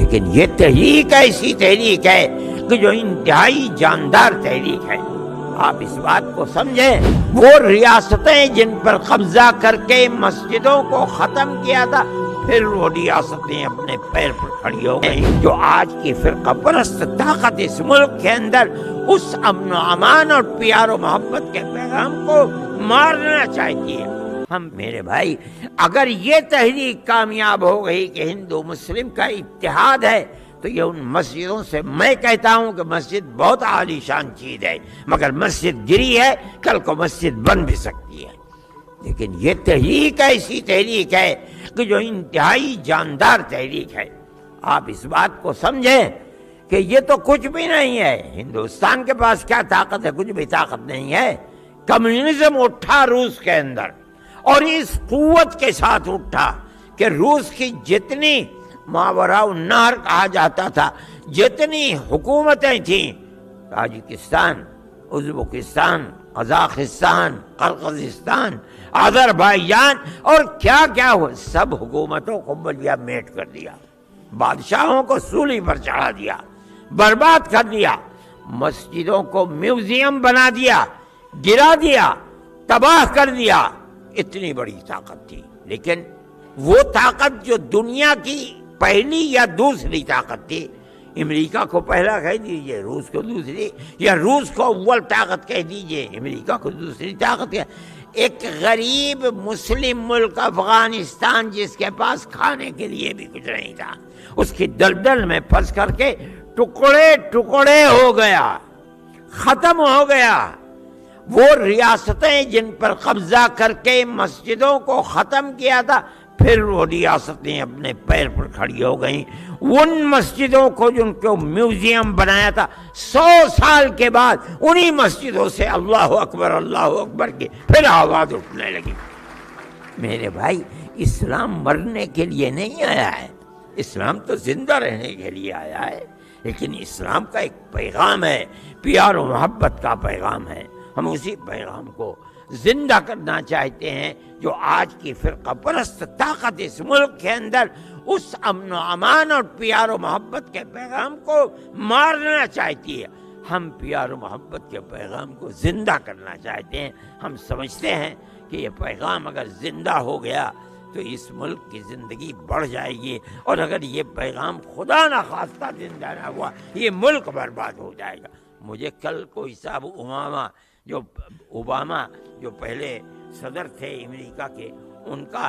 لیکن یہ تحریک ایسی تحریک ہے کہ جو انتہائی جاندار تحریک ہے۔ آپ اس بات کو سمجھیں، وہ ریاستیں جن پر قبضہ کر کے مسجدوں کو ختم کیا تھا، پھر وہ ریاستیں اپنے پیر پر کھڑی ہو گئیں۔ جو آج کی فرقہ پرست طاقت اس ملک کے اندر اس امن و امان اور پیار و محبت کے پیغام کو مارنا چاہتی ہے۔ ہم میرے بھائی، اگر یہ تحریک کامیاب ہو گئی کہ ہندو مسلم کا اتحاد ہے، تو یہ ان مسجدوں سے میں کہتا ہوں کہ مسجد بہت عالی شان چیز ہے، مگر مسجد گری ہے، کل کو مسجد بن بھی سکتی ہے۔ لیکن یہ تحریک ایسی تحریک ہے کہ جو انتہائی جاندار تحریک ہے۔ آپ اس بات کو سمجھیں کہ یہ تو کچھ بھی نہیں ہے۔ ہندوستان کے پاس کیا طاقت ہے؟ کچھ بھی طاقت نہیں ہے۔ کمیونزم اٹھا روس کے اندر، اور اس قوت کے ساتھ اٹھا کہ روس کی جتنی ماوراء النہر کہا جاتا تھا، جتنی حکومتیں تھیں، تاجکستان، ازبکستان، قزاقستان، قرقیزستان، آذربائیجان اور کیا کیا ہوا، سب حکومتوں کو بلیا میٹ کر دیا، بادشاہوں کو سولی پر چڑھا دیا، برباد کر دیا، مسجدوں کو میوزیم بنا دیا، گرا دیا، تباہ کر دیا۔ اتنی بڑی طاقت تھی، لیکن وہ طاقت جو دنیا کی پہلی یا دوسری طاقت تھی، امریکہ کو پہلا کہہ دیجئے، روس کو دوسری، یا روس کو اول طاقت کہہ دیجئے، امریکہ کو دوسری طاقت کہہ۔ ایک غریب مسلم ملک افغانستان جس کے پاس کھانے کے لیے بھی کچھ نہیں تھا، اس کی دلدل میں پھنس کر کے ٹکڑے ٹکڑے ہو گیا، ختم ہو گیا۔ وہ ریاستیں جن پر قبضہ کر کے مسجدوں کو ختم کیا تھا، پھر وہ ریاستیں اپنے پیر پر کھڑی ہو گئیں۔ ان مسجدوں کو جن کو میوزیم بنایا تھا، 100 سال کے بعد انہی مسجدوں سے اللہ اکبر کی پھر آواز اٹھنے لگی۔ میرے بھائی، اسلام مرنے کے لیے نہیں آیا ہے، اسلام تو زندہ رہنے کے لیے آیا ہے۔ لیکن اسلام کا ایک پیغام ہے، پیار و محبت کا پیغام ہے۔ ہم اسی پیغام کو زندہ کرنا چاہتے ہیں جو آج کی فرقہ پرست طاقت اس ملک کے اندر اس امن و امان اور پیار و محبت کے پیغام کو مارنا چاہتی ہے۔ ہم پیار و محبت کے پیغام کو زندہ کرنا چاہتے ہیں۔ ہم سمجھتے ہیں کہ یہ پیغام اگر زندہ ہو گیا تو اس ملک کی زندگی بڑھ جائے گی، اور اگر یہ پیغام خدا نہ خواستہ زندہ نہ ہوا، یہ ملک برباد ہو جائے گا۔ مجھے کل کوئی صاحب اوباما جو پہلے صدر تھے امریکہ کے، ان کا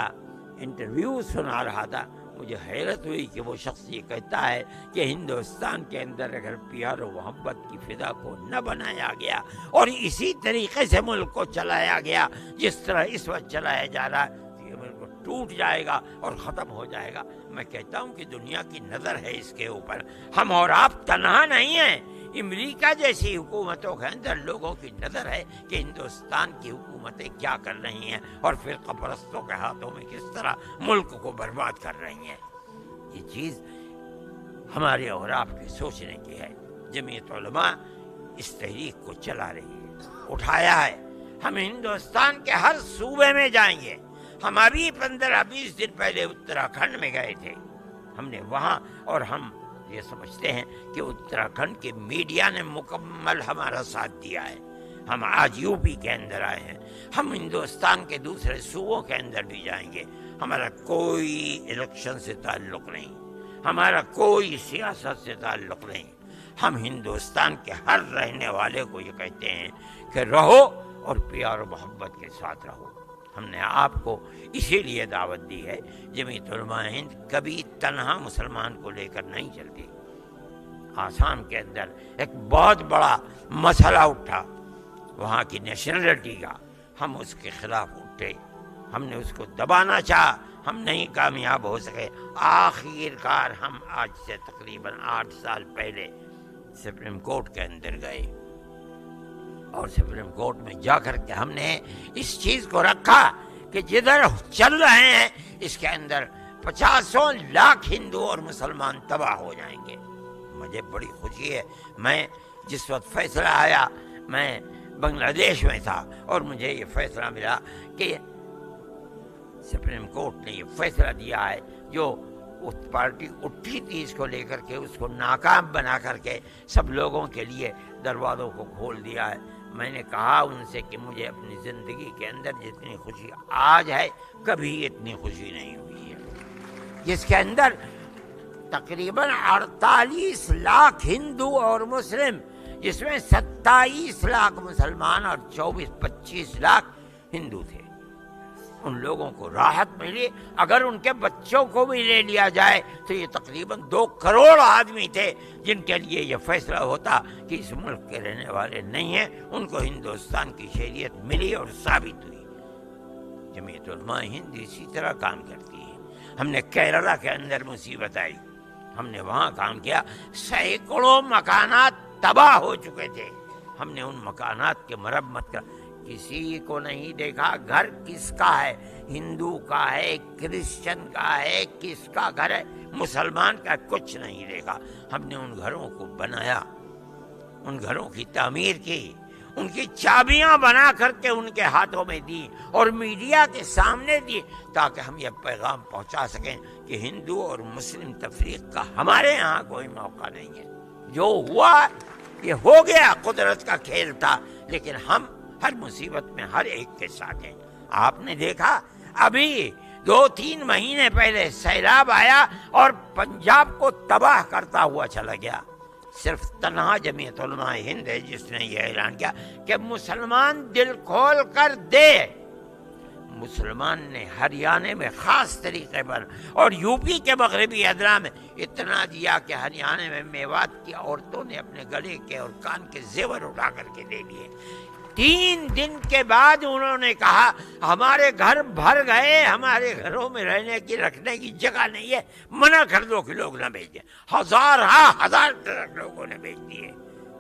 انٹرویو سنا رہا تھا۔ مجھے حیرت ہوئی کہ وہ شخص یہ کہتا ہے کہ ہندوستان کے اندر اگر پیار و محبت کی فضا کو نہ بنایا گیا اور اسی طریقے سے ملک کو چلایا گیا جس طرح اس وقت چلایا جا رہا ہے، تو یہ ملک ٹوٹ جائے گا اور ختم ہو جائے گا۔ میں کہتا ہوں کہ دنیا کی نظر ہے اس کے اوپر، ہم اور آپ تنہا نہیں ہیں۔ امریکہ جیسی حکومتوں کے اندر لوگوں کی نظر ہے کہ ہندوستان کی حکومتیں کیا کر رہی ہیں اور فرقہ پرستوں کے ہاتھوں میں کس طرح ملک کو برباد کر رہی ہیں۔ یہ چیز ہمارے اور آپ کے سوچنے کی ہے۔ جمعیت علماء اس تحریک کو چلا رہی ہے، اٹھایا ہے۔ ہم ہندوستان کے ہر صوبے میں جائیں گے۔ ہم ابھی 15-20 دن پہلے اتراکھنڈ میں گئے تھے۔ ہم نے وہاں، اور ہم یہ سمجھتے ہیں کہ اتراکھنڈ کے میڈیا نے مکمل ہمارا ساتھ دیا ہے۔ ہم آج یو پی کے اندر آئے ہیں، ہم ہندوستان کے دوسرے صوبوں کے اندر بھی جائیں گے۔ ہمارا کوئی الیکشن سے تعلق نہیں، ہمارا کوئی سیاست سے تعلق نہیں۔ ہم ہندوستان کے ہر رہنے والے کو یہ کہتے ہیں کہ رہو اور پیار و محبت کے ساتھ رہو۔ ہم نے آپ کو اسی لیے دعوت دی ہے۔ جمعیت علماء ہند کبھی تنہا مسلمان کو لے کر نہیں چلتی۔ آسام کے اندر ایک بہت بڑا مسئلہ اٹھا وہاں کی نیشنلٹی کا، ہم اس کے خلاف اٹھے، ہم نے اس کو دبانا چاہا، ہم نہیں کامیاب ہو سکے۔ آخر کار ہم آج سے تقریباً 8 سال پہلے سپریم کورٹ کے اندر گئے، اور سپریم کورٹ میں جا کر کے ہم نے اس چیز کو رکھا کہ جدھر چل رہے ہیں اس کے اندر 50 لاکھ ہندو اور مسلمان تباہ ہو جائیں گے۔ مجھے بڑی خوشی ہے، میں جس وقت فیصلہ آیا میں بنگلہ دیش میں تھا، اور مجھے یہ فیصلہ ملا کہ سپریم کورٹ نے یہ فیصلہ دیا ہے جو اس پارٹی اٹھی تھی اس کو لے کر کے، اس کو ناکام بنا کر کے سب لوگوں کے لیے دروازوں کو کھول دیا ہے۔ میں نے کہا ان سے کہ مجھے اپنی زندگی کے اندر جتنی خوشی آج ہے کبھی اتنی خوشی نہیں ہوئی ہے، جس کے اندر تقریباً 48 لاکھ ہندو اور مسلم، جس میں 27 لاکھ مسلمان اور 24-25 لاکھ ہندو تھے۔ ان لوگوں کو راحت ملی۔ اگر ان کے بچوں کو بھی لے لیا جائے تو یہ تقریباً 2 کروڑ آدمی تھے جن کے لیے یہ فیصلہ ہوتا کہ اس ملک کے رہنے والے نہیں ہیں، ان کو ہندوستان کی شہریت ملی اور ثابت ہوئی۔ جمعیت علماء ہند اسی طرح کام کرتی ہے۔ ہم نے کیرلا کے اندر مصیبت آئی، ہم نے وہاں کام کیا، سینکڑوں مکانات تباہ ہو چکے تھے، ہم نے ان مکانات کے مرمت کا کسی کو نہیں دیکھا۔ گھر کس کا ہے؟ ہندو کا ہے، کرسچن کا ہے، کس کا گھر ہے؟ مسلمان کا کچھ نہیں دیکھا۔ ہم نے ان گھروں کو بنایا، ان گھروں کی تعمیر کی، ان کی چابیاں بنا کر کے ان کے ہاتھوں میں دی اور میڈیا کے سامنے دی، تاکہ ہم یہ پیغام پہنچا سکیں کہ ہندو اور مسلم تفریق کا ہمارے یہاں کوئی موقع نہیں ہے۔ جو ہوا یہ ہو گیا، قدرت کا کھیل تھا، لیکن ہم ہر مصیبت میں ہر ایک کے ساتھ ہیں۔ آپ نے دیکھا ابھی 2-3 مہینے پہلے سیلاب آیا اور پنجاب کو تباہ کرتا ہوا چلا گیا۔ صرف تنہا جمعیت علماء ہند ہے جس نے یہ اعلان کیا کہ مسلمان دل کھول کر دے۔ مسلمان نے ہریانہ میں خاص طریقے پر اور یوپی کے مغربی ادرا میں اتنا دیا کہ ہریانہ میں میوات کی عورتوں نے اپنے گلے کے اور کان کے زیور اٹھا کر کے دے دیے۔ 3 دن کے بعد انہوں نے کہا ہمارے گھر بھر گئے، ہمارے گھروں میں رکھنے کی جگہ نہیں ہے، منع کر دو کہ لوگ نہ بھیجیں۔ ہزار ٹرک لوگوں نے بھیج دیے۔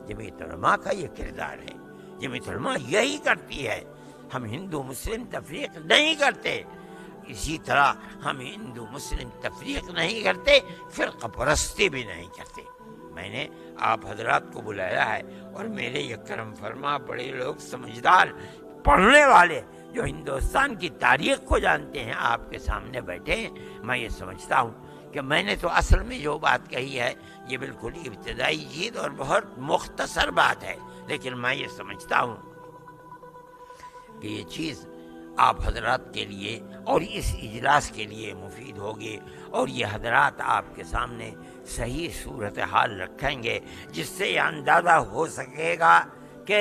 جمعیت علماء کا یہ کردار ہے، جمعیت علماء یہی کرتی ہے۔ ہم ہندو مسلم تفریق نہیں کرتے، اسی طرح ہم ہندو مسلم تفریق نہیں کرتے، فرقہ پرستی بھی نہیں کرتے۔ میں نے آپ حضرات کو بلایا ہے اور میرے یہ کرم فرما بڑے لوگ سمجھدار پڑھنے والے جو ہندوستان کی تاریخ کو جانتے ہیں آپ کے سامنے بیٹھے ہیں۔ میں یہ سمجھتا ہوں کہ میں نے تو اصل میں جو بات کہی ہے یہ بالکل ابتدائی چیز اور بہت مختصر بات ہے، لیکن میں یہ سمجھتا ہوں کہ یہ چیز آپ حضرات کے لیے اور اس اجلاس کے لیے مفید ہوگی، اور یہ حضرات آپ کے سامنے صحیح صورتحال رکھیں گے جس سے یہ اندازہ ہو سکے گا کہ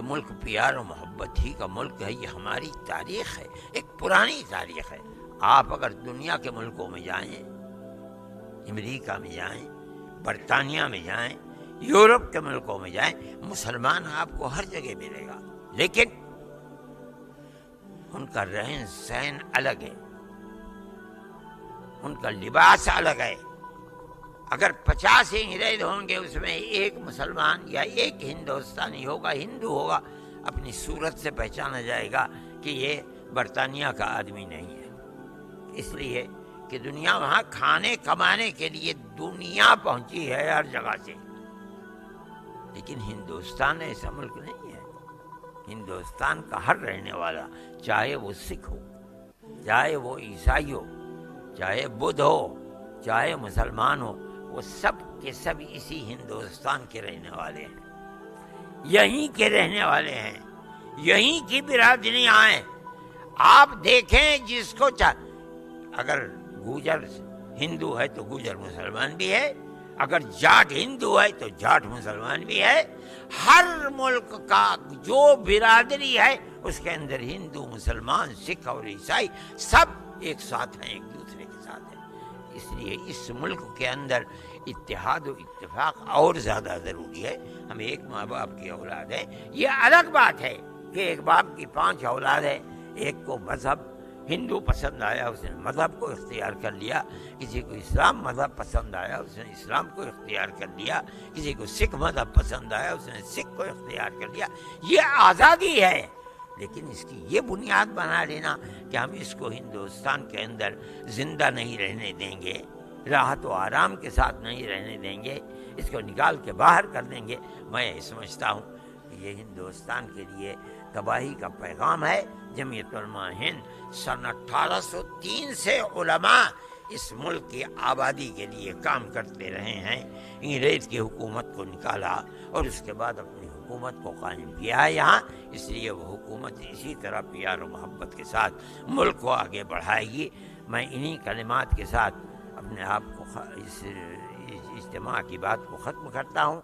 ملک پیار و محبت ہی کا ملک ہے۔ یہ ہماری تاریخ ہے، ایک پرانی تاریخ ہے۔ آپ اگر دنیا کے ملکوں میں جائیں، امریکہ میں جائیں، برطانیہ میں جائیں، یورپ کے ملکوں میں جائیں، مسلمان آپ کو ہر جگہ ملے گا، لیکن ان کا رہن سہن الگ ہے، ان کا لباس الگ ہے۔ اگر 50 انگریز ہوں گے اس میں ایک مسلمان یا ایک ہندوستانی ہوگا، ہندو ہوگا، اپنی صورت سے پہچانا جائے گا کہ یہ برطانیہ کا آدمی نہیں ہے، اس لیے کہ دنیا وہاں کھانے کمانے کے لیے دنیا پہنچی ہے ہر جگہ سے، لیکن ہندوستان ایسا ملک نہیں ہے۔ ہندوستان کا ہر رہنے والا، چاہے وہ سکھ ہو، چاہے وہ عیسائی ہو، چاہے بدھ ہو، چاہے مسلمان ہو، وہ سب کے سب اسی ہندوستان کے رہنے والے ہیں، یہیں کے رہنے والے ہیں، یہیں کی برادریاں ہیں۔ آپ دیکھیں جس کو اگر گوجر ہندو ہے تو گوجر مسلمان بھی ہے، اگر جاٹ ہندو ہے تو جاٹ مسلمان بھی ہے۔ ہر ملک کا جو برادری ہے اس کے اندر ہندو، مسلمان، سکھ اور عیسائی سب ایک ساتھ ہیں، ایک دوسرے کے ساتھ ہیں۔ اس لیے اس ملک کے اندر اتحاد و اتفاق اور زیادہ ضروری ہے۔ ہم ایک ماں باپ کی اولاد ہے، یہ الگ بات ہے کہ ایک باپ کی 5 اولاد ہے، ایک کو مذہب ہندو پسند آیا اس نے مذہب کو اختیار کر لیا، کسی کو اسلام مذہب پسند آیا اس نے اسلام کو اختیار کر لیا، کسی کو سکھ مذہب پسند آیا اس نے سکھ کو اختیار کر لیا۔ یہ آزادی ہے، لیکن اس کی یہ بنیاد بنا لینا کہ ہم اس کو ہندوستان کے اندر زندہ نہیں رہنے دیں گے، راحت و آرام کے ساتھ نہیں رہنے دیں گے، اس کو نکال کے باہر کر دیں گے، میں سمجھتا ہوں کہ یہ ہندوستان کے لیے تباہی کا پیغام ہے۔ جمعیت علماء ہند سن 1803 سے علماء اس ملک کی آبادی کے لیے کام کرتے رہے ہیں۔ انگریز کی حکومت کو نکالا اور اس کے بعد اپنی حکومت کو قائم کیا ہے یہاں، اس لیے وہ حکومت اسی طرح پیار و محبت کے ساتھ ملک کو آگے بڑھائے گی۔ میں انہی کلمات کے ساتھ اپنے آپ کو اس اجتماع کی بات کو ختم کرتا ہوں۔